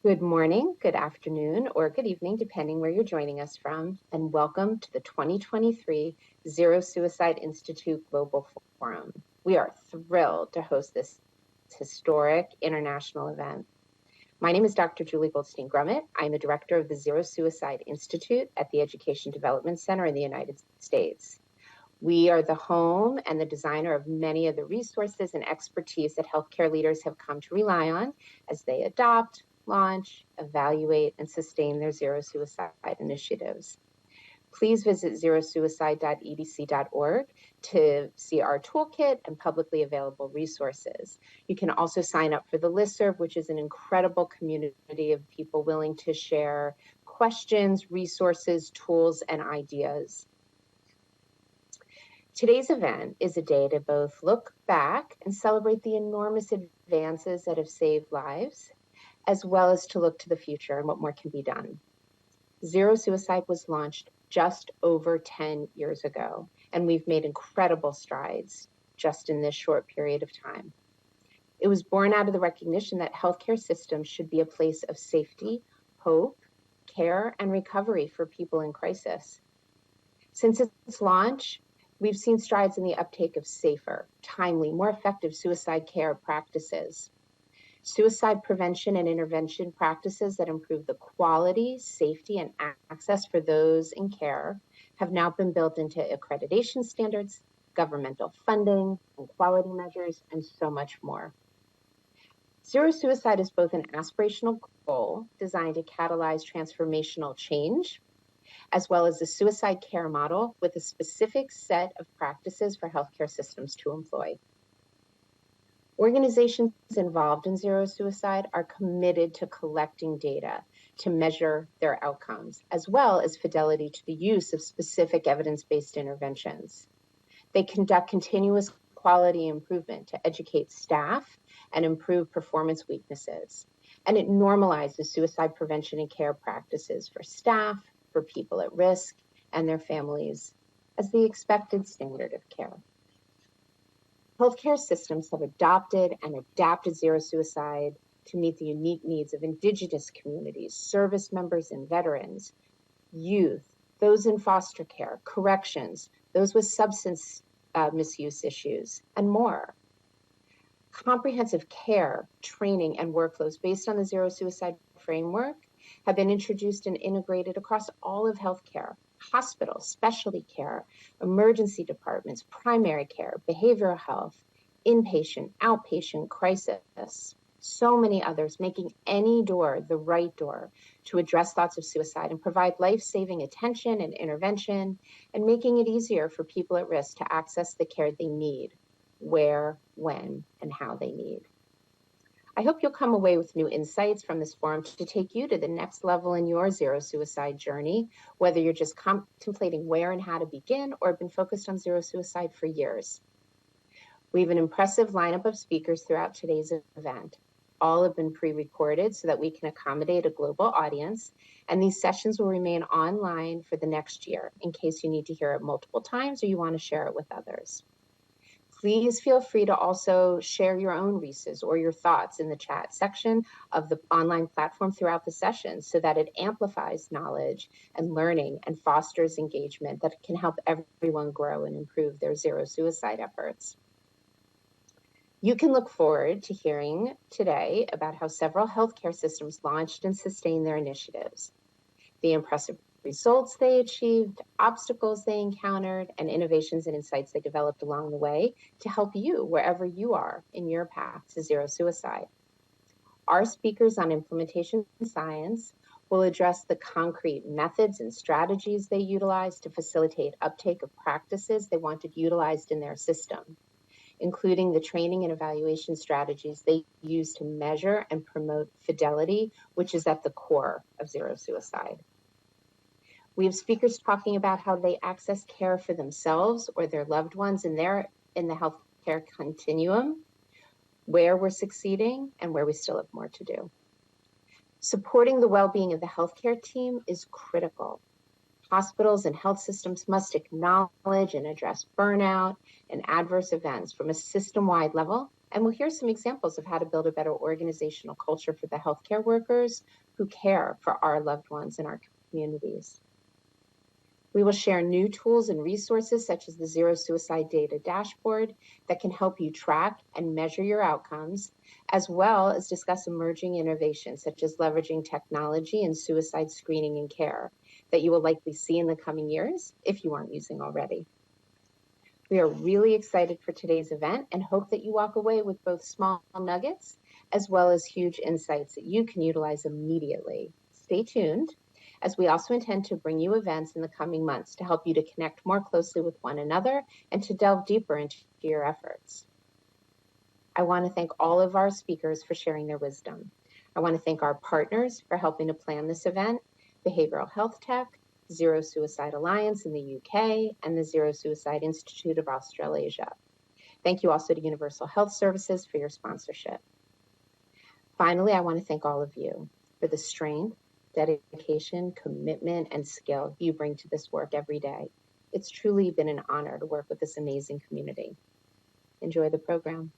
Good morning, good afternoon, or good evening, depending where you're joining us from, and welcome to the 2023 Zero Suicide Institute Global Forum. We are thrilled to host this historic international event. My name is Dr. Julie Goldstein Grumet. I'm the director of the Zero Suicide Institute at the Education Development Center in the United States. We are the home and the designer of many of the resources and expertise that healthcare leaders have come to rely on as they adopt, launch, evaluate, and sustain their zero suicide initiatives. Please visit zerosuicide.edc.org to see our toolkit and publicly available resources. You can also sign up for the listserv, which is an incredible community of people willing to share questions, resources, tools, and ideas. Today's event is a day to both look back and celebrate the enormous advances that have saved lives, as well as to look to the future and what more can be done. Zero Suicide was launched just over 10 years ago, and we've made incredible strides just in this short period of time. It was born out of the recognition that healthcare systems should be a place of safety, hope, care, and recovery for people in crisis. Since its launch, we've seen strides in the uptake of safer, timely, more effective suicide care practices. Suicide prevention and intervention practices that improve the quality, safety, and access for those in care have now been built into accreditation standards, governmental funding, and quality measures, and so much more. Zero suicide is both an aspirational goal designed to catalyze transformational change, as well as a suicide care model with a specific set of practices for healthcare systems to employ. Organizations involved in zero suicide are committed to collecting data to measure their outcomes, as well as fidelity to the use of specific evidence-based interventions. They conduct continuous quality improvement to educate staff and improve performance weaknesses. And it normalizes suicide prevention and care practices for staff, for people at risk, and their families as the expected standard of care. Healthcare systems have adopted and adapted zero suicide to meet the unique needs of Indigenous communities, service members and veterans, youth, those in foster care, corrections, those with substance misuse issues, and more. Comprehensive care, training, and workflows based on the zero suicide framework have been introduced and integrated across all of healthcare, hospitals, specialty care, emergency departments, primary care, behavioral health, inpatient, outpatient, crisis, so many others, making any door the right door to address thoughts of suicide and provide life-saving attention and intervention, and making it easier for people at risk to access the care they need, where, when, and how they need. I hope you'll come away with new insights from this forum to take you to the next level in your zero suicide journey, whether you're just contemplating where and how to begin or have been focused on zero suicide for years. We have an impressive lineup of speakers throughout today's event. All have been pre-recorded so that we can accommodate a global audience, and these sessions will remain online for the next year in case you need to hear it multiple times or you want to share it with others. Please feel free to also share your own resources or your thoughts in the chat section of the online platform throughout the session so that it amplifies knowledge and learning and fosters engagement that can help everyone grow and improve their zero suicide efforts. You can look forward to hearing today about how several healthcare systems launched and sustained their initiatives, the impressive results they achieved, obstacles they encountered, and innovations and insights they developed along the way to help you wherever you are in your path to zero suicide. Our speakers on implementation science will address the concrete methods and strategies they utilize to facilitate uptake of practices they wanted utilized in their system, including the training and evaluation strategies they use to measure and promote fidelity, which is at the core of zero suicide. We have speakers talking about how they access care for themselves or their loved ones in the healthcare continuum, where we're succeeding and where we still have more to do. Supporting the well-being of the healthcare team is critical. Hospitals and health systems must acknowledge and address burnout and adverse events from a system-wide level And we'll hear some examples of how to build a better organizational culture for the healthcare workers who care for our loved ones in our communities. We will share new tools and resources such as the Zero Suicide Data Dashboard that can help you track and measure your outcomes, as well as discuss emerging innovations such as leveraging technology in suicide screening and care that you will likely see in the coming years if you aren't using already. We are really excited for today's event and hope that you walk away with both small nuggets as well as huge insights that you can utilize immediately. Stay tuned, as we also intend to bring you events in the coming months to help you to connect more closely with one another and to delve deeper into your efforts. I want to thank all of our speakers for sharing their wisdom. I want to thank our partners for helping to plan this event, Behavioral Health Tech, Zero Suicide Alliance in the UK, and the Zero Suicide Institute of Australasia. Thank you also to Universal Health Services for your sponsorship. Finally, I want to thank all of you for the strength, dedication, commitment, and skill you bring to this work every day. It's truly been an honor to work with this amazing community. Enjoy the program.